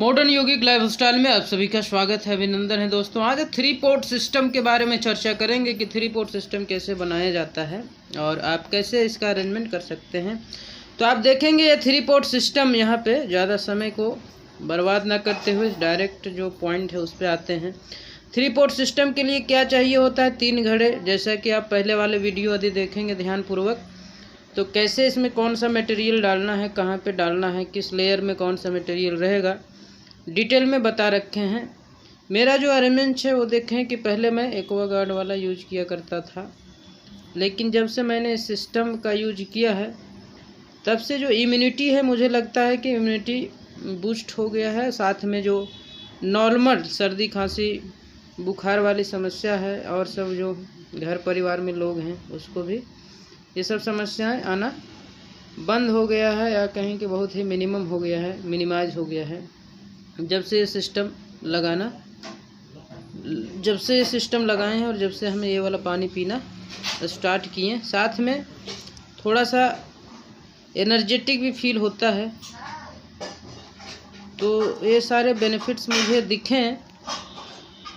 Modern यौगिक lifestyle में आप सभी का स्वागत है, अभिनंदन है दोस्तों। आज 3 पोर्ट सिस्टम के बारे में चर्चा करेंगे कि 3 पोर्ट सिस्टम कैसे बनाया जाता है और आप कैसे इसका अरेंजमेंट कर सकते हैं। तो आप देखेंगे ये 3 पोर्ट सिस्टम यहाँ पे ज़्यादा समय को बर्बाद ना करते हुए डायरेक्ट जो पॉइंट है उस पर आते हैं। 3 पोर्ट सिस्टम के लिए क्या चाहिए होता है? 3 घड़े, जैसा कि आप पहले वाले वीडियो यदि देखेंगे ध्यानपूर्वक तो कैसे इसमें कौन सा मटेरियल डालना है, कहाँ पे डालना है, किस लेयर में कौन सा मटेरियल रहेगा, डिटेल में बता रखे हैं। मेरा जो अरेंजमेंट है वो देखें कि पहले मैं एक्वागार्ड वाला यूज किया करता था, लेकिन जब से मैंने इस सिस्टम का यूज किया है तब से जो इम्यूनिटी है, मुझे लगता है कि इम्यूनिटी बूस्ट हो गया है। साथ में जो नॉर्मल सर्दी खांसी बुखार वाली समस्या है और सब जो घर परिवार में लोग हैं उसको भी ये सब समस्याएं आना बंद हो गया है, या कहें कि बहुत ही मिनिमम हो गया है, मिनिमाइज हो गया है जब से ये सिस्टम लगाए हैं और जब से हमें ये वाला पानी पीना स्टार्ट किए। साथ में थोड़ा सा एनर्जेटिक भी फील होता है। तो ये सारे बेनिफिट्स मुझे दिखे हैं,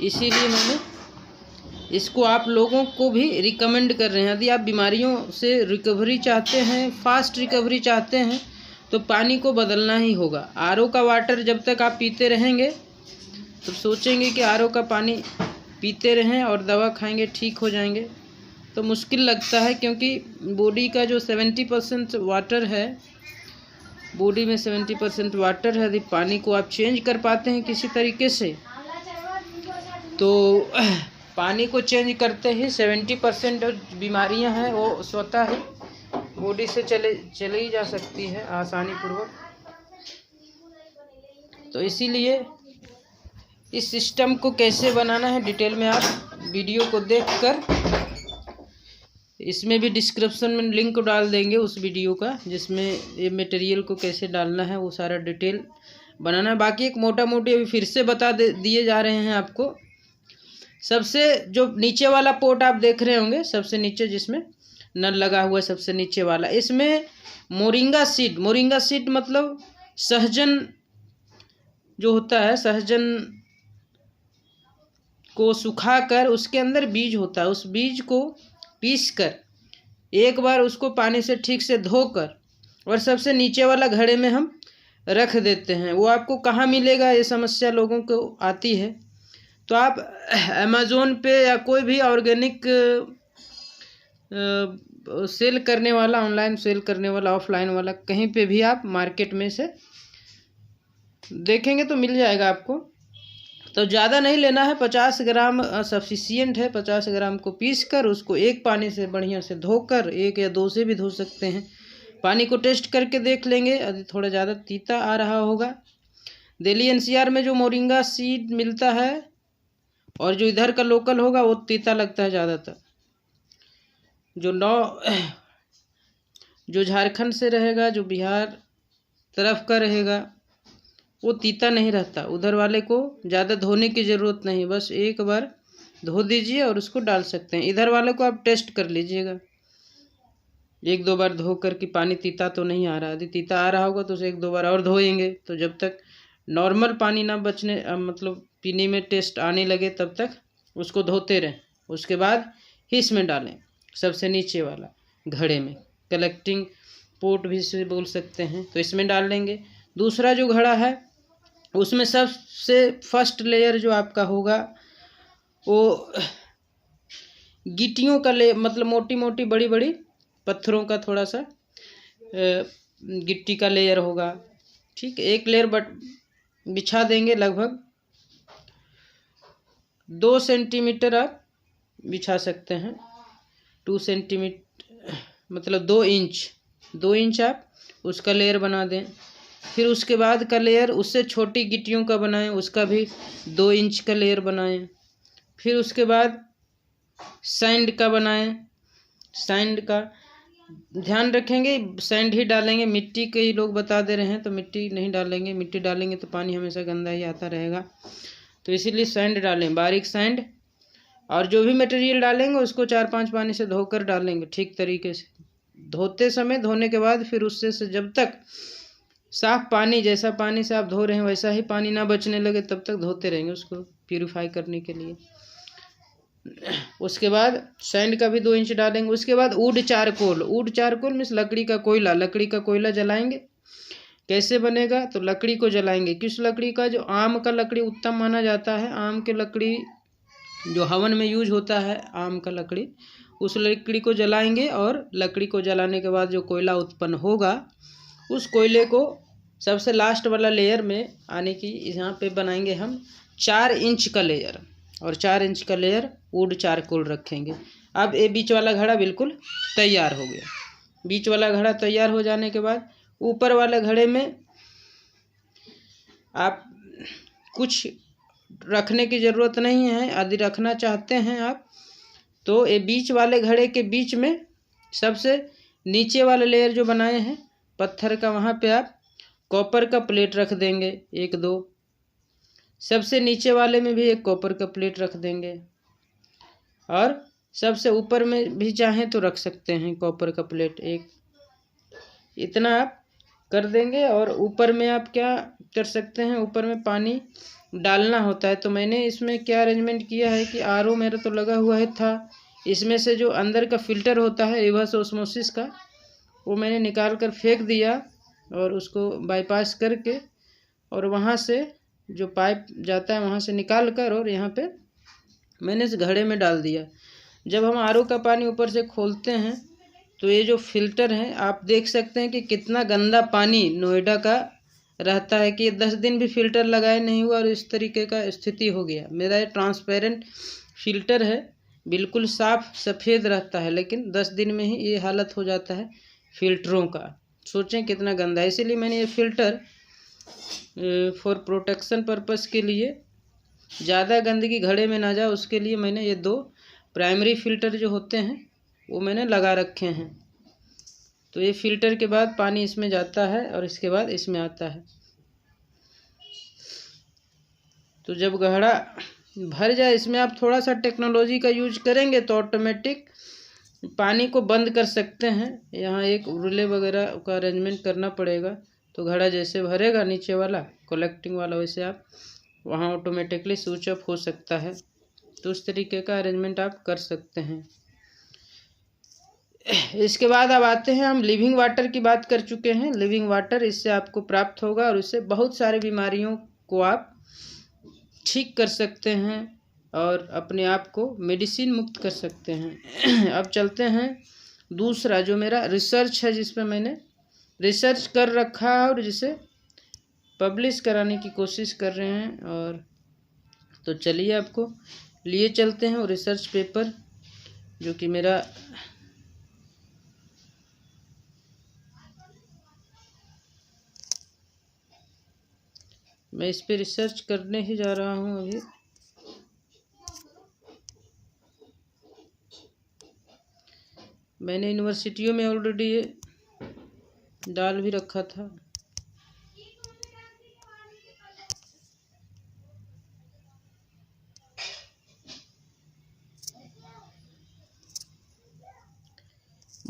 इसीलिए मैंने इसको आप लोगों को भी रिकमेंड कर रहे हैं। यदि आप बीमारियों से रिकवरी चाहते हैं, फास्ट रिकवरी चाहते हैं, तो पानी को बदलना ही होगा। आरओ का वाटर जब तक आप पीते रहेंगे तो सोचेंगे कि आरओ का पानी पीते रहें और दवा खाएंगे ठीक हो जाएंगे, तो मुश्किल लगता है, क्योंकि बॉडी का जो 70% वाटर है, बॉडी में 70% वाटर है। यदि पानी को आप चेंज कर पाते हैं किसी तरीके से, तो पानी को चेंज करते ही 70% जो बीमारियां हैं वो स्वतः ही बॉडी से चले ही जा सकती है आसानी पूर्वक। तो इसीलिए इस सिस्टम को कैसे बनाना है डिटेल में आप वीडियो को देखकर, इसमें भी डिस्क्रिप्शन में लिंक डाल देंगे उस वीडियो का, जिसमें ये मटेरियल को कैसे डालना है वो सारा डिटेल बनाना है। बाकी एक मोटा मोटी अभी फिर से बता दिए जा रहे हैं आपको। सबसे जो नीचे वाला पोर्ट आप देख रहे होंगे, सबसे नीचे जिसमें नल लगा हुआ है, सबसे नीचे वाला, इसमें मोरिंगा सीड मतलब सहजन जो होता है, सहजन को सुखाकर उसके अंदर बीज होता है, उस बीज को पीसकर एक बार उसको पानी से ठीक से धोकर और सबसे नीचे वाला घड़े में हम रख देते हैं। वो आपको कहाँ मिलेगा, ये समस्या लोगों को आती है। तो आप अमेज़ोन पे या कोई भी ऑर्गेनिक सेल करने वाला, ऑनलाइन सेल करने वाला, ऑफलाइन वाला, कहीं पे भी आप मार्केट में से देखेंगे तो मिल जाएगा आपको। तो ज़्यादा नहीं लेना है, 50 ग्राम सफिशियंट है। 50 ग्राम को पीस कर उसको एक पानी से बढ़िया से धोकर, 1 या 2 से भी धो सकते हैं, पानी को टेस्ट करके देख लेंगे। यदि थोड़ा ज़्यादा तीता आ रहा होगा, दिल्ली एनसीआर में जो मोरिंगा सीड मिलता है और जो इधर का लोकल होगा वो तीता लगता है ज़्यादातर। जो झारखंड से रहेगा, जो बिहार तरफ का रहेगा, वो तीता नहीं रहता। उधर वाले को ज़्यादा धोने की ज़रूरत नहीं, बस एक बार धो दीजिए और उसको डाल सकते हैं। इधर वाले को आप टेस्ट कर लीजिएगा 1-2 बार धो कर कि पानी तीता तो नहीं आ रहा। यदि तीता आ रहा होगा तो उसे 1-2 बार और धोएंगे, तो जब तक नॉर्मल पानी ना बचने मतलब पीने में टेस्ट आने लगे तब तक उसको धोते रहें। उसके बाद ही इसमें डालें, सबसे नीचे वाला घड़े में, कलेक्टिंग पोर्ट भी इसे बोल सकते हैं, तो इसमें डाल लेंगे। दूसरा जो घड़ा है उसमें सबसे फर्स्ट लेयर जो आपका होगा वो गिट्टियों का मतलब मोटी मोटी बड़ी बड़ी पत्थरों का थोड़ा सा गिट्टी का लेयर होगा। ठीक, एक लेयर बिछा देंगे, लगभग 2 सेंटीमीटर आप बिछा सकते हैं। 2 सेंटीमीटर मतलब 2 इंच आप उसका लेयर बना दें। फिर उसके बाद का लेयर उससे छोटी गिट्टियों का बनाएं, उसका भी 2 इंच का लेयर बनाएं। फिर उसके बाद सैंड का बनाएं। सैंड का ध्यान रखेंगे, सैंड ही डालेंगे, मिट्टी के ही लोग बता दे रहे हैं तो मिट्टी नहीं डालेंगे। मिट्टी डालेंगे तो पानी हमेशा गंदा ही आता रहेगा, तो इसीलिए सैंड डालें, बारीक सैंड। और जो भी मटेरियल डालेंगे उसको 4-5 पानी से धोकर डालेंगे ठीक तरीके से। धोते समय, धोने के बाद फिर उससे जब तक साफ पानी, जैसा पानी से आप धो रहे हैं वैसा ही पानी ना बचने लगे तब तक धोते रहेंगे उसको प्यूरिफाई करने के लिए। उसके बाद सैंड का भी 2 इंच डालेंगे। उसके बाद would charcoal, would charcoal means लकड़ी का कोयला, लकड़ी का कोयला जलाएंगे। कैसे बनेगा? तो लकड़ी को जलाएंगे। किस लकड़ी का? जो आम का लकड़ी उत्तम माना जाता है, आम के लकड़ी जो हवन में यूज होता है, आम का लकड़ी, उस लकड़ी को जलाएंगे। और लकड़ी को जलाने के बाद जो कोयला उत्पन्न होगा उस कोयले को सबसे लास्ट वाला लेयर में आने की यहाँ पे बनाएंगे हम 4 इंच का लेयर, और 4 इंच का लेयर वुड चारकोल रखेंगे। अब ये बीच वाला घड़ा बिल्कुल तैयार हो गया। बीच वाला घड़ा तैयार हो जाने के बाद ऊपर वाले घड़े में आप कुछ रखने की ज़रूरत नहीं है। यदि रखना चाहते हैं आप तो ये बीच वाले घड़े के बीच में सबसे नीचे वाला लेयर जो बनाए हैं पत्थर का, वहाँ पे आप कॉपर का प्लेट रख देंगे 1-2। सबसे नीचे वाले में भी एक कॉपर का प्लेट रख देंगे, और सबसे ऊपर में भी चाहें तो रख सकते हैं कॉपर का प्लेट 1। इतना आप कर देंगे। और ऊपर में आप क्या कर सकते हैं, ऊपर में पानी डालना होता है। तो मैंने इसमें क्या अरेंजमेंट किया है कि आरओ मेरा तो लगा हुआ है था, इसमें से जो अंदर का फिल्टर होता है रिवर्स ऑस्मोसिस का, वो मैंने निकाल कर फेंक दिया और उसको बाईपास करके, और वहाँ से जो पाइप जाता है वहाँ से निकाल कर और यहाँ पे मैंने इस घड़े में डाल दिया। जब हम आरओ का पानी ऊपर से खोलते हैं तो ये जो फिल्टर है आप देख सकते हैं कि कितना गंदा पानी नोएडा का रहता है, कि 10 दिन भी फिल्टर लगाए नहीं हुआ और इस तरीके का स्थिति हो गया। मेरा ये ट्रांसपेरेंट फिल्टर है, बिल्कुल साफ सफ़ेद रहता है, लेकिन 10 दिन में ही ये हालत हो जाता है फिल्टरों का। सोचें कितना गंदा है। इसीलिए मैंने ये फ़िल्टर फॉर प्रोटेक्शन पर्पस के लिए, ज़्यादा गंदगी घड़े में ना जाए उसके लिए मैंने ये 2 प्राइमरी फ़िल्टर जो होते हैं वो मैंने लगा रखे हैं। तो ये फ़िल्टर के बाद पानी इसमें जाता है और इसके बाद इसमें आता है। तो जब घड़ा भर जाए, इसमें आप थोड़ा सा टेक्नोलॉजी का यूज करेंगे तो ऑटोमेटिक पानी को बंद कर सकते हैं। यहाँ एक रिले वगैरह का अरेंजमेंट करना पड़ेगा। तो घड़ा जैसे भरेगा नीचे वाला कलेक्टिंग वाला, वैसे आप वहाँ ऑटोमेटिकली स्विच ऑफ हो सकता है। तो उस तरीके का अरेंजमेंट आप कर सकते हैं। इसके बाद अब आते हैं, हम लिविंग वाटर की बात कर चुके हैं। लिविंग वाटर इससे आपको प्राप्त होगा और इससे बहुत सारी बीमारियों को आप ठीक कर सकते हैं और अपने आप को मेडिसिन मुक्त कर सकते हैं। अब चलते हैं दूसरा जो मेरा रिसर्च है, जिस पर मैंने रिसर्च कर रखा है और जिसे पब्लिश कराने की कोशिश कर रहे हैं। और तो चलिए आपको लिए चलते हैं वो रिसर्च पेपर जो कि मेरा मैं इस पे रिसर्च करने ही जा रहा हूँ अभी। मैंने यूनिवर्सिटियों में ऑलरेडी ये डाल भी रखा था।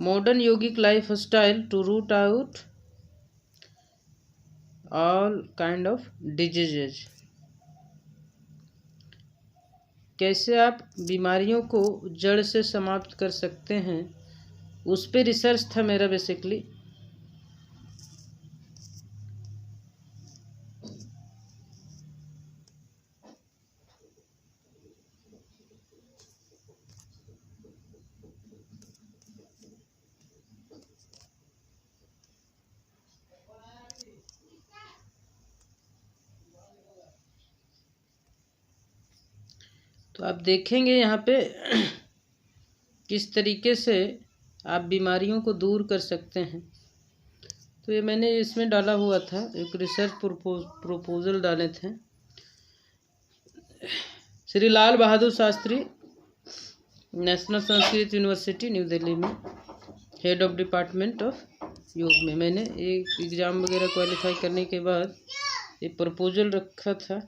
Modern yogic lifestyle to root out all kind of diseases. कैसे आप बीमारियों को जड़ से समाप्त कर सकते हैं, उस पे रिसर्च था मेरा बेसिकली। तो आप देखेंगे यहाँ पे किस तरीके से आप बीमारियों को दूर कर सकते हैं। तो ये मैंने इसमें डाला हुआ था, एक रिसर्च प्रपोजल डाले थे। Shri Lal Bahadur Shastri national Sanskrit university new Delhi में हेड ऑफ डिपार्टमेंट ऑफ योग में मैंने एक एग्ज़ाम वगैरह क्वालिफाई करने के बाद ये प्रपोजल रखा था।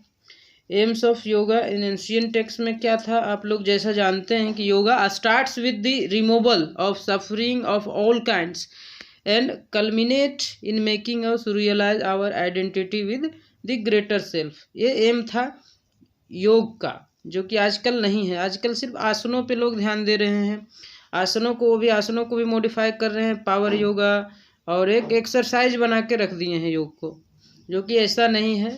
Aims of yoga in ancient text में क्या था, आप लोग जैसा जानते हैं कि yoga starts with the removal of suffering of all kinds. And culminate in making us realise our identity with the greater self. ये एम था योग का, जो कि आजकल नहीं है। आजकल सिर्फ आसनों पे लोग ध्यान दे रहे हैं, आसनों को भी मॉडिफाई कर रहे हैं, पावर योगा, और एक एक्सरसाइज बना के रख दिए हैं योग को, जो कि ऐसा नहीं है।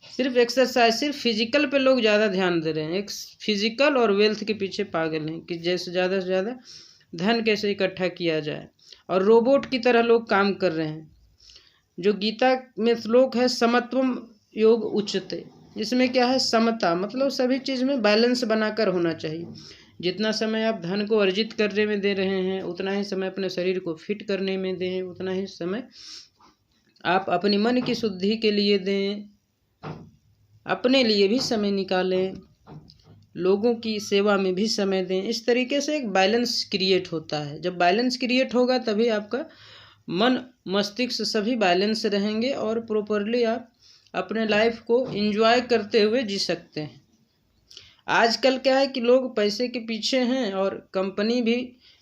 सिर्फ एक्सरसाइज, सिर्फ फिजिकल पे लोग ज़्यादा ध्यान दे रहे हैं, एक फिजिकल और वेल्थ के पीछे पागल हैं कि जैसे ज़्यादा से ज़्यादा धन कैसे इकट्ठा किया जाए, और रोबोट की तरह लोग काम कर रहे हैं। जो गीता में श्लोक है समत्वम योग उच्यते, इसमें क्या है, समता, मतलब सभी चीज़ में बैलेंस बनाकर होना चाहिए। जितना समय आप धन को अर्जित करने में दे रहे हैं, उतना ही समय अपने शरीर को फिट करने में दें, उतना ही समय आप अपनी मन की शुद्धि के लिए दें, अपने लिए भी समय निकालें, लोगों की सेवा में भी समय दें। इस तरीके से एक बैलेंस क्रिएट होता है। जब बैलेंस क्रिएट होगा तभी आपका मन मस्तिष्क सभी बैलेंस रहेंगे और प्रॉपरली आप अपने लाइफ को एंजॉय करते हुए जी सकते हैं। आजकल क्या है कि लोग पैसे के पीछे हैं और कंपनी भी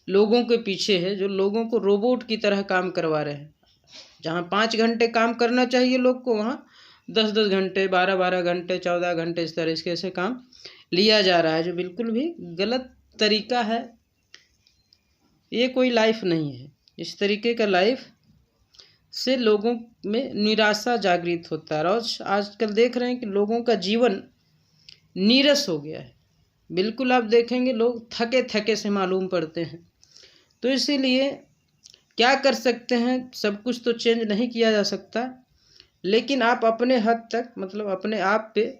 लोगों के पीछे है, जो लोगों को रोबोट की तरह काम करवा रहे हैं। जहाँ 5 घंटे काम करना चाहिए लोग को, वहाँ 10-10 घंटे, 12-12 घंटे, 14 घंटे, इस तरीके से काम लिया जा रहा है, जो बिल्कुल भी गलत तरीका है। ये कोई लाइफ नहीं है। इस तरीके का लाइफ से लोगों में निराशा जागृत होता है, और आजकल देख रहे हैं कि लोगों का जीवन नीरस हो गया है। बिल्कुल आप देखेंगे लोग थके थके से मालूम पड़ते हैं। तो इसीलिए क्या कर सकते हैं, सब कुछ तो चेंज नहीं किया जा सकता, लेकिन आप अपने हद तक, मतलब अपने आप पे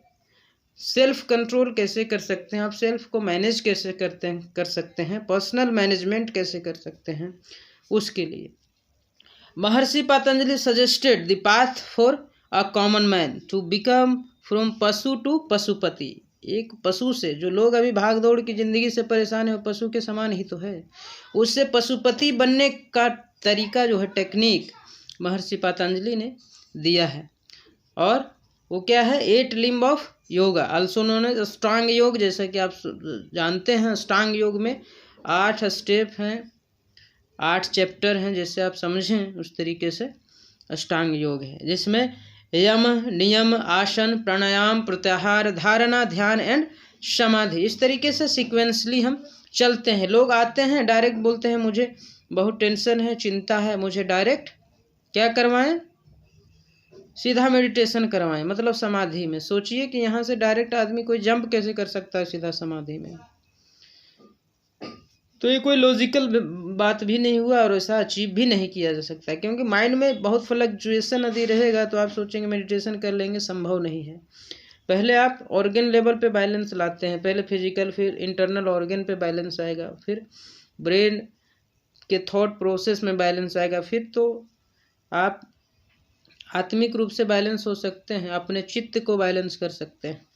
सेल्फ कंट्रोल कैसे कर सकते हैं, आप सेल्फ को मैनेज कैसे कर सकते हैं, पर्सनल मैनेजमेंट कैसे कर सकते हैं, उसके लिए Maharshi Patanjali suggested the path for a common man to become from pashu to Pashupati. एक पशु से, जो लोग अभी भाग दौड़ की ज़िंदगी से परेशान है, वो पशु के समान ही तो है, उससे पशुपति बनने का तरीका जो है, टेक्निक, महर्षि पतंजलि ने दिया है। और वो क्या है, 8 limb of yoga, also known as Ashtanga Yoga. जैसा कि आप जानते हैं, अष्टांग योग में 8 स्टेप हैं, 8 चैप्टर हैं, जैसे आप समझें उस तरीके से अष्टांग योग है, जिसमें यम, नियम, आसन, प्राणायाम, प्रत्याहार, धारणा, ध्यान एंड समाधि, इस तरीके से सीक्वेंसली हम चलते हैं। लोग आते हैं डायरेक्ट बोलते हैं मुझे बहुत टेंशन है, चिंता है, मुझे डायरेक्ट क्या करवाएं, सीधा मेडिटेशन करवाएं, मतलब समाधि में। सोचिए कि यहाँ से डायरेक्ट आदमी कोई जंप कैसे कर सकता है सीधा समाधि में। तो ये कोई लॉजिकल बात भी नहीं हुआ और ऐसा अचीव भी नहीं किया जा सकता, क्योंकि माइंड में बहुत फ्लक्चुएशन यदि रहेगा तो आप सोचेंगे मेडिटेशन कर लेंगे, संभव नहीं है। पहले आप ऑर्गन लेवल पे बैलेंस लाते हैं, पहले फिजिकल, फिर इंटरनल ऑर्गन पे बैलेंस आएगा, फिर ब्रेन के थॉट प्रोसेस में बैलेंस आएगा, फिर तो आप आत्मिक रूप से बैलेंस हो सकते हैं, अपने चित्त को बैलेंस कर सकते हैं।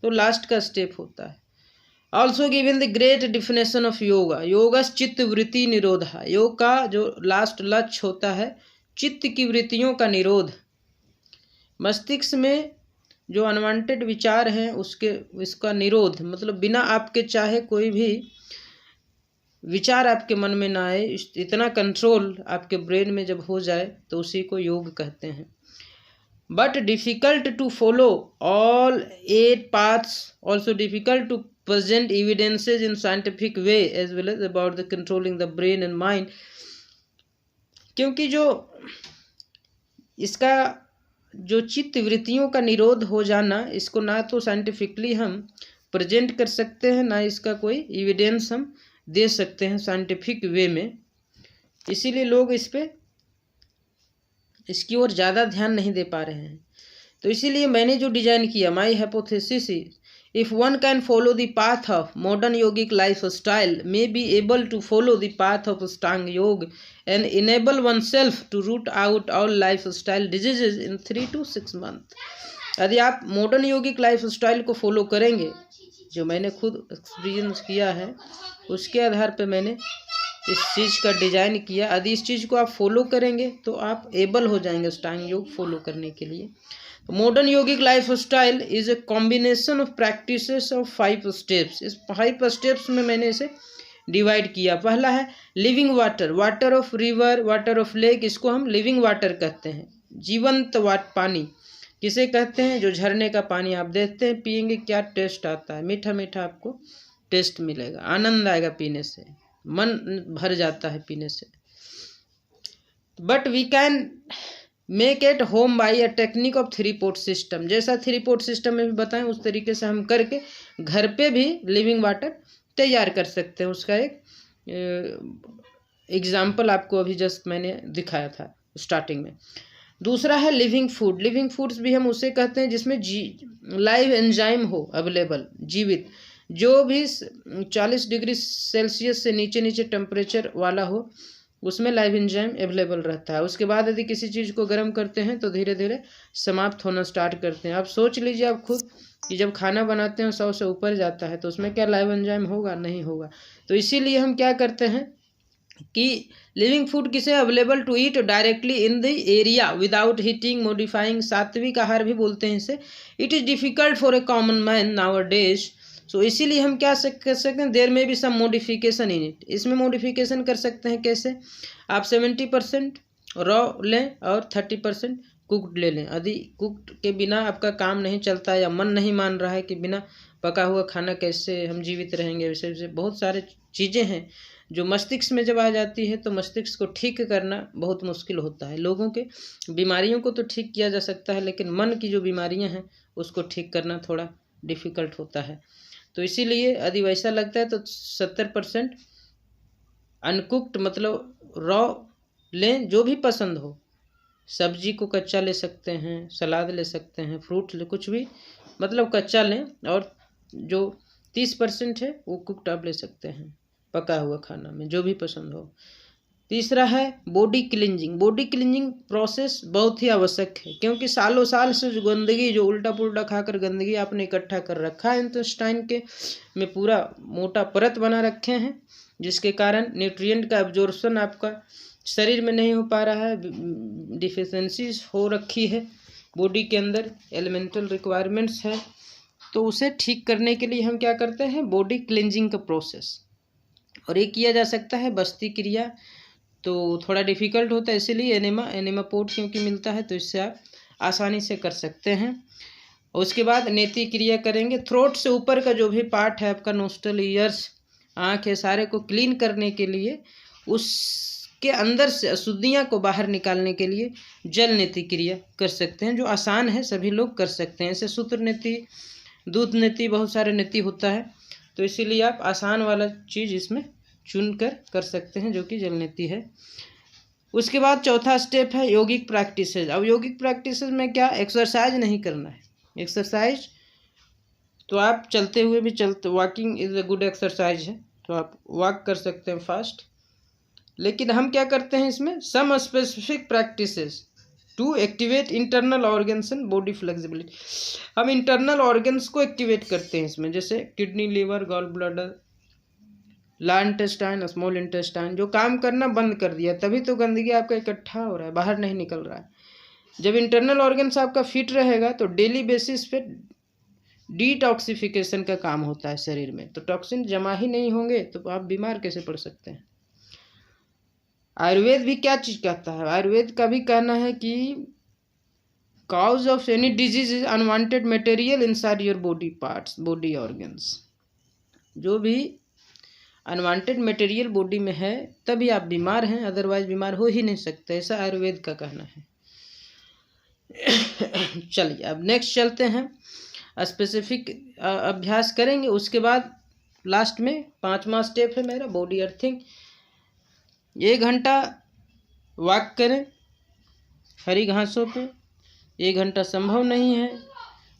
तो लास्ट का स्टेप होता है। Also given the great definition of yoga, yogas चित्त वृत्ति निरोधा। योग का जो लास्ट लक्ष्य होता है, चित्त की वृत्तियों का निरोध। मस्तिष्क में जो अनवांटेड विचार हैं इसका निरोध, मतलब बिना आपके चाहे कोई भी विचार आपके मन में ना आए, इतना कंट्रोल आपके ब्रेन में जब हो जाए तो उसी को योग कहते हैं। But difficult to follow all 8 paths, also difficult to present evidences in scientific way as well as about the controlling the brain and mind। क्योंकि जो इसका जो चित्त वृत्तियों का निरोध हो जाना, इसको ना तो साइंटिफिकली हम प्रेजेंट कर सकते हैं, ना इसका कोई एविडेंस हम दे सकते हैं साइंटिफिक वे में। इसीलिए लोग इसकी ओर ज़्यादा ध्यान नहीं दे पा रहे हैं। तो इसीलिए मैंने जो डिजाइन किया, माई hypothesis is if one can follow the path of modern yogic lifestyle, may be able to follow the path of Ashtanga Yoga and enable oneself to root out all lifestyle diseases in 3 to 6 months। यदि आप modern योगिक lifestyle को follow करेंगे, जो मैंने खुद experience किया है, उसके आधार पर मैंने इस चीज़ का डिजाइन किया। यदि इस चीज़ को आप फॉलो करेंगे तो आप एबल हो जाएंगे अष्टांग योग फॉलो करने के लिए। Modern yogic life style is a combination of practices of 5 steps. इस 5 स्टेप्स में मैंने इसे डिवाइड किया। पहला है living water, water of river, water of lake, इसको हम लिविंग वाटर कहते हैं। जीवंत पानी किसे कहते हैं? जो झरने का पानी आप देखते हैं, पिएंगे क्या टेस्ट आता है, मीठा मीठा आपको टेस्ट मिलेगा, आनंद आएगा पीने से, मन भर जाता है पीने से। But we can make at home by a technique of 3 port system. जैसा 3 पोर्ट सिस्टम में भी बताएं उस तरीके से हम करके घर पे भी लिविंग वाटर तैयार कर सकते हैं। उसका एक एग्जाम्पल आपको अभी जस्ट मैंने दिखाया था स्टार्टिंग में। दूसरा है लिविंग फूड। लिविंग फूड्स भी हम उसे कहते हैं जिसमें लाइव एंजाइम हो अवेलेबल, जीवित, जो भी 40 डिग्री सेल्सियस से नीचे टेम्परेचर वाला हो, उसमें लाइव एंजाइम अवेलेबल रहता है। उसके बाद यदि किसी चीज़ को गर्म करते हैं तो धीरे धीरे समाप्त होना स्टार्ट करते हैं। आप सोच लीजिए आप खुद कि जब खाना बनाते हैं 100 से ऊपर जाता है तो उसमें क्या लाइव एंजाइम होगा? नहीं होगा। तो इसीलिए हम क्या करते हैं कि लिविंग फूड किसे available to eat directly in the area without heating modifying, सात्विक आहार भी बोलते हैं इसे। It is difficult for a common man now days. So इसीलिए हम क्या कर सकते हैं, देयर में भी सम मॉडिफिकेशन इन इट। इसमें मॉडिफिकेशन कर सकते हैं कैसे? आप 70% रॉ लें और 30% कुक्ड ले लें। यदि कुक्ड के बिना आपका काम नहीं चलता या मन नहीं मान रहा है कि बिना पका हुआ खाना कैसे हम जीवित रहेंगे, वैसे बहुत सारे चीज़ें हैं जो मस्तिष्क में जब आ जाती है तो मस्तिष्क को ठीक करना बहुत मुश्किल होता है। लोगों के बीमारियों को तो ठीक किया जा सकता है, लेकिन मन की जो बीमारियां हैं उसको ठीक करना थोड़ा डिफ़िकल्ट होता है। तो इसीलिए यदि वैसा लगता है तो 70% अनकुक्ड मतलब रॉ लें, जो भी पसंद हो। सब्जी को कच्चा ले सकते हैं, सलाद ले सकते हैं, फ्रूट ले, कुछ भी मतलब कच्चा लें, और जो 30% है वो कुक्ड आप ले सकते हैं पका हुआ खाना में, जो भी पसंद हो। तीसरा है body cleansing. Body cleansing process बहुत ही आवश्यक है, क्योंकि सालों साल से जो गंदगी, जो उल्टा पुल्टा खाकर गंदगी आपने इकट्ठा कर रखा है इंटेस्टाइन के में पूरा मोटा परत बना रखे हैं, जिसके कारण न्यूट्रिएंट का एब्जॉर्प्शन आपका शरीर में नहीं हो पा रहा है, डिफिशेंसीज हो रखी है बॉडी के अंदर, एलिमेंटल रिक्वायरमेंट्स है। तो उसे ठीक करने के लिए हम क्या करते हैं, बॉडी क्लींजिंग का प्रोसेस। और ये किया जा सकता है बस्ती क्रिया, तो थोड़ा डिफ़िकल्ट होता है, इसीलिए एनेमा पोर्ट क्योंकि मिलता है तो इससे आप आसानी से कर सकते हैं। उसके बाद नेति क्रिया करेंगे। थ्रोट से ऊपर का जो भी पार्ट है आपका, नोस्टल, ईयर्स, आँख है, सारे को क्लीन करने के लिए, उसके अंदर से अशुद्धियाँ को बाहर निकालने के लिए जल नेति क्रिया कर सकते हैं, जो आसान है, सभी लोग कर सकते हैं। ऐसे सूत्र नेति, दूध नेति, बहुत सारे नेति होता है, तो इसीलिए आप आसान वाला चीज़ इसमें चुनकर कर सकते हैं, जो कि जल नेति है। उसके बाद चौथा स्टेप है योगिक प्रैक्टिसेस। अब योगिक प्रैक्टिसेस में क्या, एक्सरसाइज नहीं करना है। एक्सरसाइज तो आप चलते हुए भी walking is a good exercise है, तो आप वॉक कर सकते हैं फास्ट। लेकिन हम क्या करते हैं इसमें, some specific practices to activate internal organs and body flexibility. हम इंटरनल ऑर्गन्स को एक्टिवेट करते हैं इसमें, जैसे kidney, liver, gall bladder, large intestine, small intestine, जो काम करना बंद कर दिया, तभी तो गंदगी आपका इकट्ठा हो रहा है, बाहर नहीं निकल रहा है। जब इंटरनल ऑर्गन्स आपका फिट रहेगा तो डेली बेसिस पे डिटॉक्सिफिकेशन का काम होता है शरीर में, तो टॉक्सिन जमा ही नहीं होंगे तो आप बीमार कैसे पड़ सकते हैं। आयुर्वेद भी क्या चीज़ कहता है, आयुर्वेद का भी कहना है कि cause of any disease is unwanted material inside your body parts, body organs. जो भी अनवांटेड मटेरियल बॉडी में है तभी आप बीमार हैं, अदरवाइज बीमार हो ही नहीं सकते, ऐसा आयुर्वेद का कहना है। चलिए अब नेक्स्ट चलते हैं, स्पेसिफिक अभ्यास करेंगे। उसके बाद लास्ट में 5वां स्टेप है मेरा बॉडी अर्थिंग। 1 घंटा वॉक करें हरी घासों पे। 1 घंटा संभव नहीं है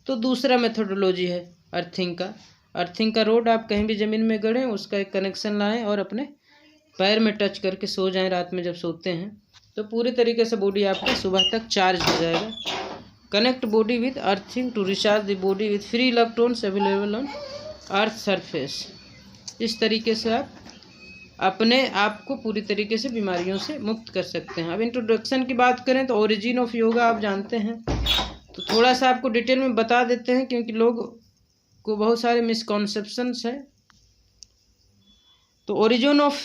तो दूसरा मेथोडोलॉजी है अर्थिंग का। अर्थिंग का रोड आप कहीं भी ज़मीन में गड़ें, उसका एक कनेक्शन लाएं और अपने पैर में टच करके सो जाएं रात में जब सोते हैं, तो पूरी तरीके से बॉडी आपका सुबह तक चार्ज हो जाएगा। Connect body with earthing to recharge the body with free electrons available on earth surface. इस तरीके से आप अपने आप को पूरी तरीके से बीमारियों से मुक्त कर सकते हैं। अब इंट्रोडक्शन की बात करें तो ओरिजिन ऑफ योगा आप जानते हैं, तो थोड़ा सा आपको डिटेल में बता देते हैं, क्योंकि लोग को बहुत सारे मिसकॉन्सेप्शंस हैं। तो ओरिजिन ऑफ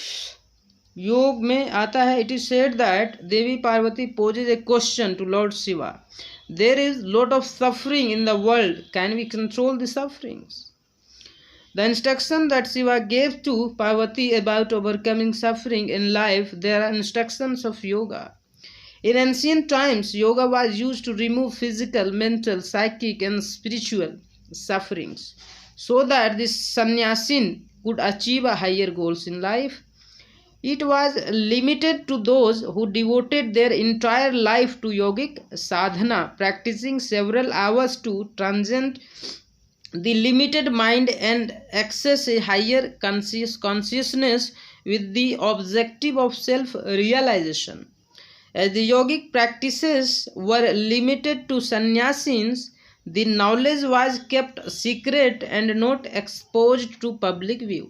योग में आता है, it is said that Devi Parvati poses a question to Lord Shiva, there is lot of suffering in the world, can we control the sufferings? The instruction that Shiva gave to Parvati about overcoming suffering in life, they are instructions of yoga. In ancient times, yoga was used to remove physical, mental, psychic, and spiritual sufferings so that the sannyasin could achieve a higher goals in life. It was limited to those who devoted their entire life to yogic sadhana, practicing several hours to transcend the limited mind and access a higher consciousness with the objective of self-realization. As the yogic practices were limited to sannyasins, the knowledge was kept secret and not exposed to public view.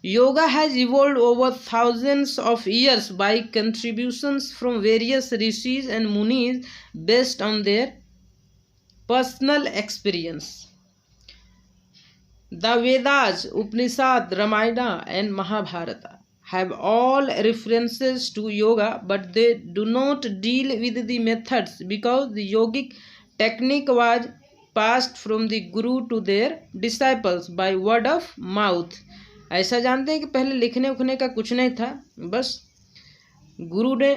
Yoga has evolved over thousands of years by contributions from various rishis and munis based on their personal experience. The Vedas, Upanishad, Ramayana, and Mahabharata have all references to yoga, but they do not deal with the methods because the yogic technique was passed from the guru to their disciples by word of mouth. ऐसा जानते हैं कि पहले लिखने उखने का कुछ नहीं था, बस गुरु ने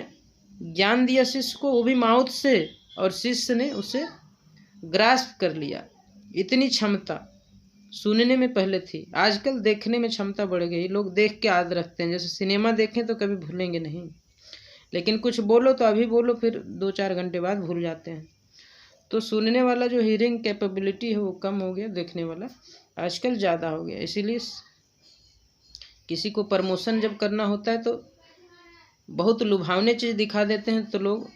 ज्ञान दिया शिष्य को, वो भी माउथ से, और शिष्य ने उसे ग्रास्प कर लिया। इतनी क्षमता सुनने में पहले थी, आजकल देखने में क्षमता बढ़ गई। लोग देख के याद रखते हैं, जैसे सिनेमा देखें तो कभी भूलेंगे नहीं, लेकिन कुछ बोलो तो अभी बोलो, फिर 2-4 घंटे बाद भूल जाते हैं। तो सुनने वाला जो हियरिंग कैपेबिलिटी है वो कम हो गया, देखने वाला आजकल ज़्यादा हो गया। इसीलिए किसी को प्रमोशन जब करना होता है तो बहुत लुभावने चीज़ दिखा देते हैं, तो लोग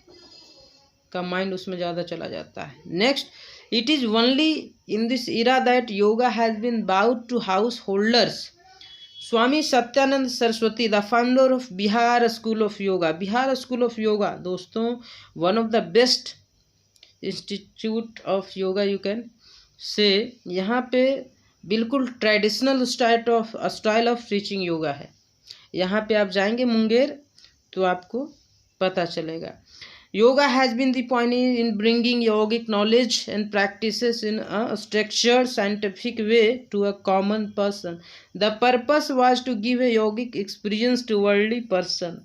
का माइंड उसमें ज़्यादा चला जाता है। Next, it is only in this era that yoga has been bowed to householders. Swami Satyanand Saraswati, the founder of Bihar School of Yoga. Bihar School of Yoga, दोस्तों, one of the best institute of yoga you can say. यहाँ पे बिल्कुल traditional style of teaching yoga है। यहाँ पे आप जाएंगे मुंगेर तो आपको पता चलेगा। Yoga has been the pioneer in bringing yogic knowledge and practices in a structured, scientific way to a common person. The purpose was to give a yogic experience to worldly person.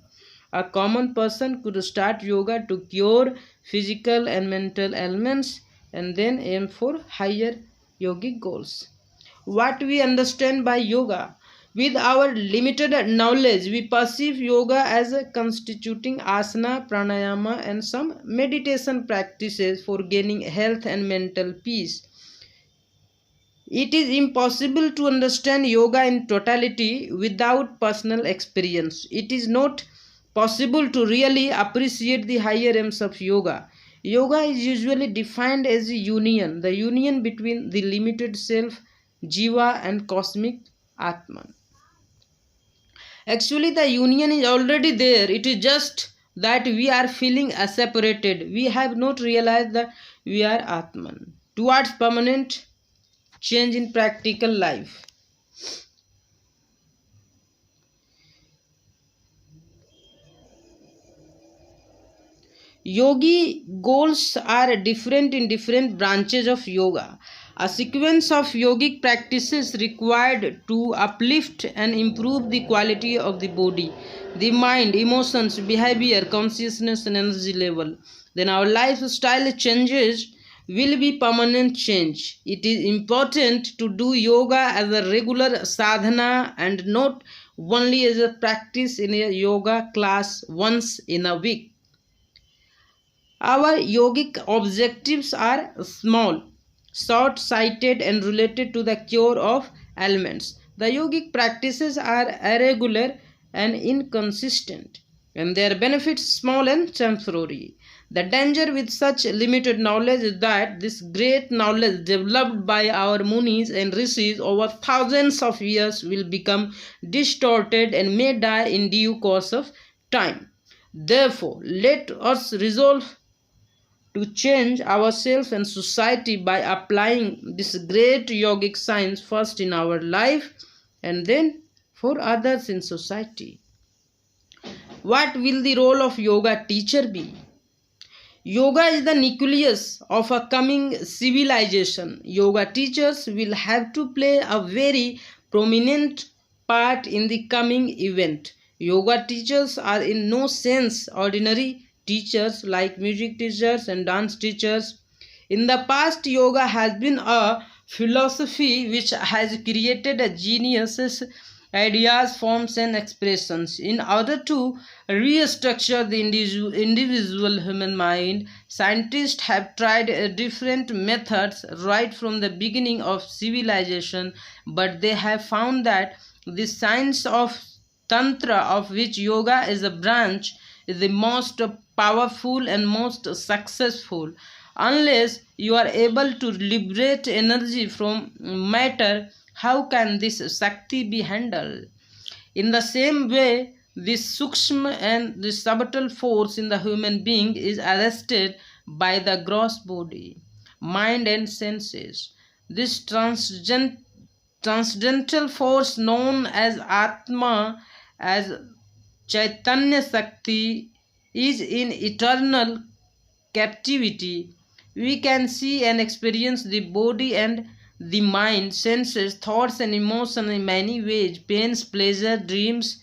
A common person could start yoga to cure physical and mental ailments and then aim for higher yogic goals. What we understand by yoga? With our limited knowledge, we perceive yoga as constituting asana, pranayama, and some meditation practices for gaining health and mental peace. It is impossible to understand yoga in totality without personal experience. It is not possible to really appreciate the higher aims of yoga. Yoga is usually defined as a union, the union between the limited self, jiva, and cosmic atman. Actually, the union is already there. It is just that we are feeling separated. We have not realized that we are Atman. Towards permanent change in practical life. Yogi goals are different in different branches of yoga. A sequence of yogic practices required to uplift and improve the quality of the body, the mind, emotions, behavior, consciousness, and energy level. Then our lifestyle changes will be permanent change. It is important to do yoga as a regular sadhana and not only as a practice in a yoga class once in a week. Our yogic objectives are small, short-sighted, and related to the cure of ailments. The yogic practices are irregular and inconsistent, and their benefits small and temporary. The danger with such limited knowledge is that this great knowledge developed by our munis and rishis over thousands of years will become distorted and may die in due course of time. Therefore, let us resolve to change ourselves and society by applying this great yogic science first in our life and then for others in society. What will the role of yoga teacher be? Yoga is the nucleus of a coming civilization. Yoga teachers will have to play a very prominent part in the coming event. Yoga teachers are in no sense ordinary teachers like music teachers and dance teachers. In the past, yoga has been a philosophy which has created a geniuses, ideas, forms, and expressions. In order to restructure the individual human mind, scientists have tried different methods right from the beginning of civilization, but they have found that the science of Tantra, of which yoga is a branch, is the most powerful and most successful. Unless you are able to liberate energy from matter, how can this Shakti be handled? In the same way, this Sukshma and the subtle force in the human being is arrested by the gross body, mind and senses. This transcendental force known as Atma, as Chaitanya Shakti, is in eternal captivity. We can see and experience the body and the mind, senses, thoughts and emotions in many ways: pains, pleasure, dreams,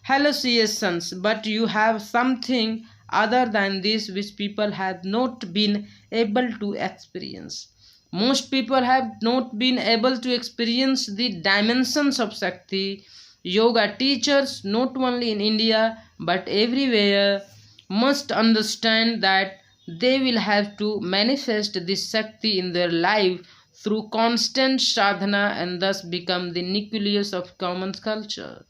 hallucinations. But you have something other than this which people have not been able to experience. Most people have not been able to experience the dimensions of Shakti. Yoga teachers, not only in India but everywhere, must understand that they will have to manifest this Shakti in their life through constant sadhana and thus become the nucleus of common culture.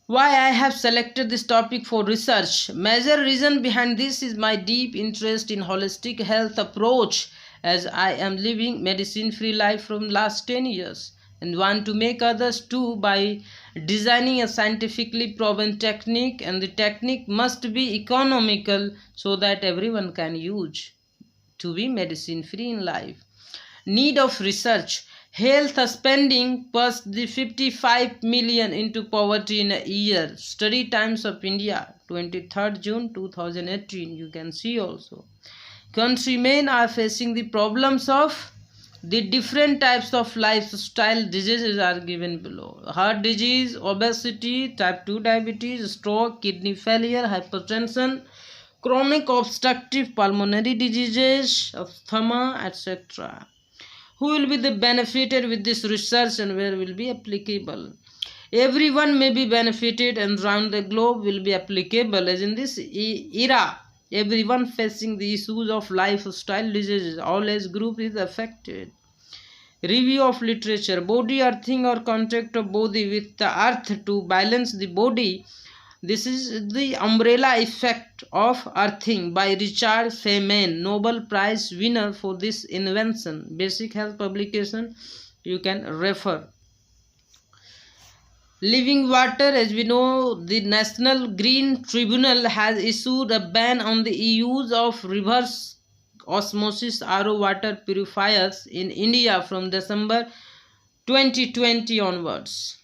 Why I have selected this topic for research? Major reason behind this is my deep interest in holistic health approach, as I am living medicine-free life from last 10 years and want to make others too by designing a scientifically proven technique, and the technique must be economical so that everyone can use to be medicine-free in life. Need of research. Health spending past the 55 million into poverty in a year. Study Times of India, 23rd June 2018. You can see also. Countrymen are facing the problems of the different types of lifestyle diseases are given below: heart disease, obesity, type 2 diabetes, stroke, kidney failure, hypertension, chronic obstructive pulmonary diseases, asthma, etc. Who will be the benefited with this research and where will be applicable? Everyone may be benefited and round the globe will be applicable, as in this era everyone facing the issues of lifestyle diseases, all age group is affected. Review of literature. Body earthing or contact of body with the earth to balance the body. This is the umbrella effect of earthing by Richard Feynman, Nobel Prize winner for this invention. Basic Health publication you can refer. Living water. As we know, the National Green Tribunal has issued a ban on the use of reverse osmosis RO water purifiers in India from December 2020 onwards.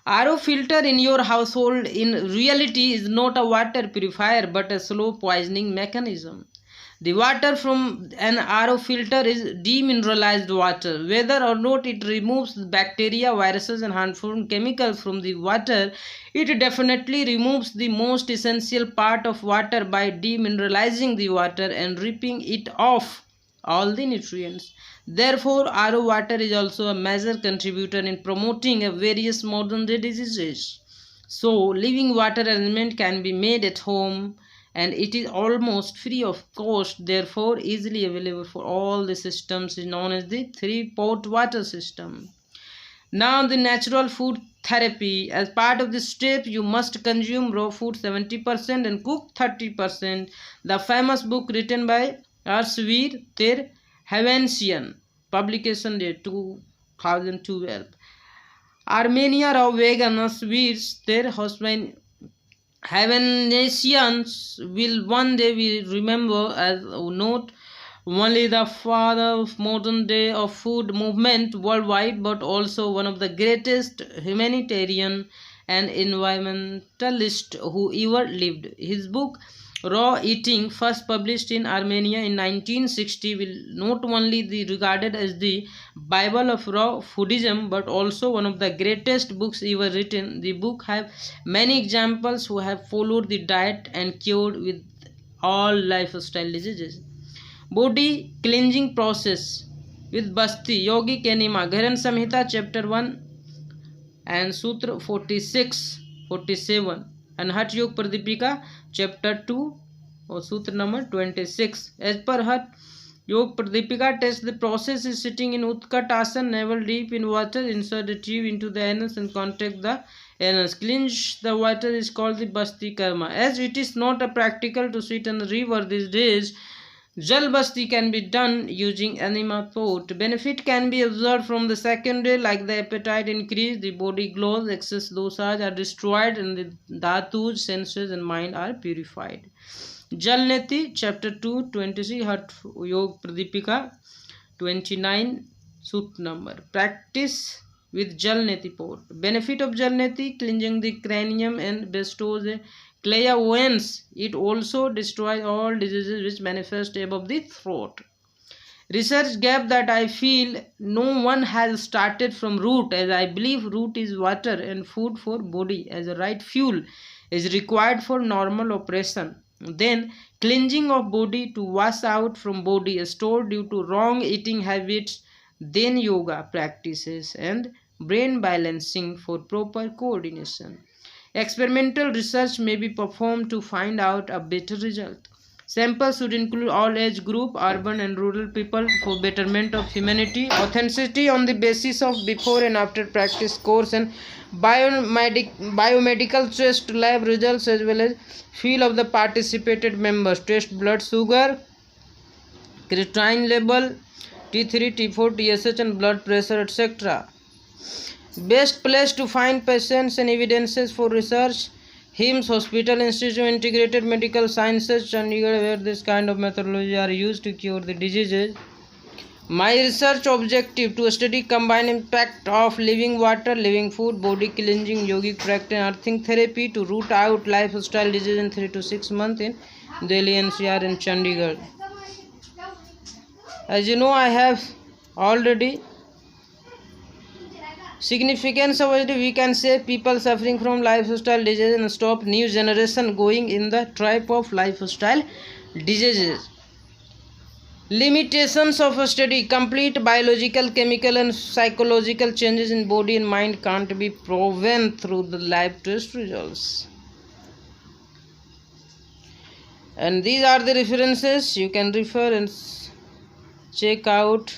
RO filter in your household in reality is not a water purifier but a slow poisoning mechanism. The water from an RO filter is demineralized water. Whether or not it removes bacteria, viruses and harmful chemicals from the water, it definitely removes the most essential part of water by demineralizing the water and ripping it off all the nutrients. Therefore, RO water is also a major contributor in promoting various modern day diseases. So, living water arrangement can be made at home, and it is almost free of cost, therefore easily available for all the systems, is known as the 3-pot water system. Now the natural food therapy. As part of this step, you must consume raw food 70% and cook 30%. The famous book written by Arsveer Terhavansian, publication date 2012. Armenia raw vegan Arsveer Terhavansians will one day we remember as note only the father of modern day of food movement worldwide, but also one of the greatest humanitarian and environmentalist who ever lived. His book Raw Eating, first published in Armenia in 1960, will not only be regarded as the Bible of raw foodism, but also one of the greatest books ever written. The book have many examples who have followed the diet and cured with all lifestyle diseases. Body cleansing process with Basti, Yogic Enema, Gharan Samhita, chapter 1 and Sutra 46, 47, and Hatha Yoga Pradipika, chapter 2 or Sutra number 26. As per Hatha Yoga Pradipika text, the process is sitting in Utkat Asana, navel deep in water, insert the tube into the anus and contact the anus. Cleanse the water is called the Basti Karma. As it is not a practical to sit in the river these days, Jal Basti can be done using enema pot. Benefit can be observed from the second day, like the appetite increase, the body glows, excess dosas are destroyed, and the dhatus, senses and mind are purified. Jal Neti, chapter 2, 23, Hatha Yoga Pradipika 29, Sut number. Practice with Jal Neti pot. Benefit of Jal Neti: cleansing the cranium and bestows a clairvoyance. It also destroys all diseases which manifest above the throat. Research gave that I feel no one has started from root, as I believe root is water and food for body, as a right fuel is required for normal operation. Then cleansing of body to wash out from body stored due to wrong eating habits. Then yoga practices and brain balancing for proper coordination. Experimental research may be performed to find out a better result. Samples should include all age group, urban and rural people, for betterment of humanity. Authenticity on the basis of before and after practice course and biomedical test lab results, as well as feel of the participated members. Test blood sugar, creatinine level, T3, T4, TSH and blood pressure, etc. Best place to find patients and evidences for research: HIMS, Hospital Institute of Integrated Medical Sciences, Chandigarh, where this kind of methodology are used to cure the diseases. My research objective: to study combined impact of living water, living food, body cleansing, yogic practice and earthing therapy to root out lifestyle disease in 3 to 6 months in Delhi NCR and Chandigarh. As you know, I have already significance of it. We can save people suffering from lifestyle diseases and stop new generation going in the trap of lifestyle diseases. Limitations of a study: complete biological, chemical and psychological changes in body and mind can't be proven through the lab test results. And these are the references. You can refer and check out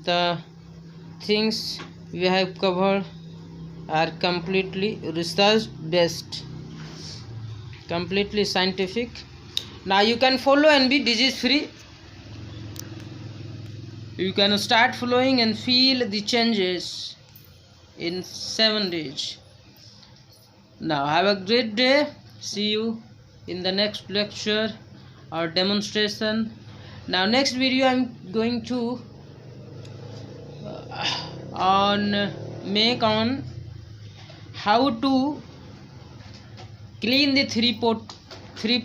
the things we have covered are completely research based, completely scientific. Now you can follow and be disease free. You can start following and feel the changes in 7 days. Now have a great day. See you in the next lecture or demonstration. Now next video I am going to make on how to clean the three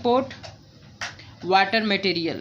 pot water material.